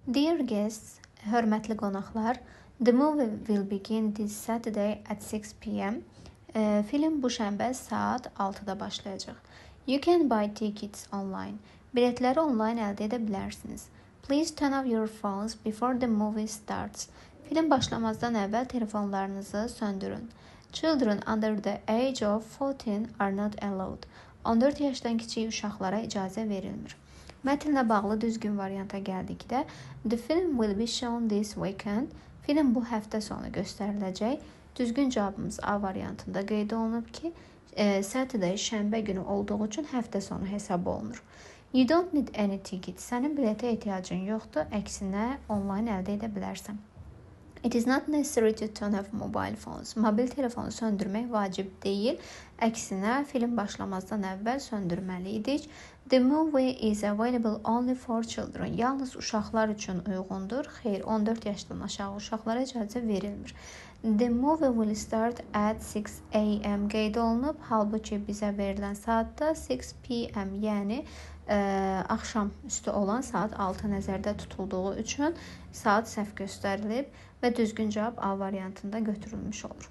Dear guests, hörmətli qonaqlar, the movie will begin this Saturday at 6 p.m. Film bu şənbə saat 6-da başlayacaq. You can buy tickets online. Biletləri online əldə edə bilərsiniz. Please turn off your phones before the movie starts. Film başlamazdan əvvəl telefonlarınızı söndürün. Children under the age of 14 are not allowed. 14 yaşdan kiçik uşaqlara icazə verilmir. Mətnlə bağlı düzgün varianta gəldikdə, the film will be shown this weekend. Film bu həftə sonu göstəriləcək. Düzgün cavabımız A variantında qeyd olunub ki, Saturday şənbə günü olduğu üçün həftə sonu hesab olunur. You don't need any ticket. Sənin biletə ehtiyacın yoxdur, əksinə online əldə edə bilərsən. It is not necessary to turn off mobile phones. Mobil telefonu söndürmək vacib deyil. Əksinə, film başlamazdan əvvəl söndürməliydik. The movie is available only for children. Yalnız uşaqlar üçün uyğundur. Xeyr, 14 yaşdan aşağı uşaqlara icazə verilmir. The movie will start at 6 a.m. qeyd olunub. Halbuki bizə verilən saatda 6 p.m. yəni axşam üstü olan saat 6 nəzərdə tutulduğu üçün saat səhv göstərilib və düzgün cavab A variantında götürülmüş olur.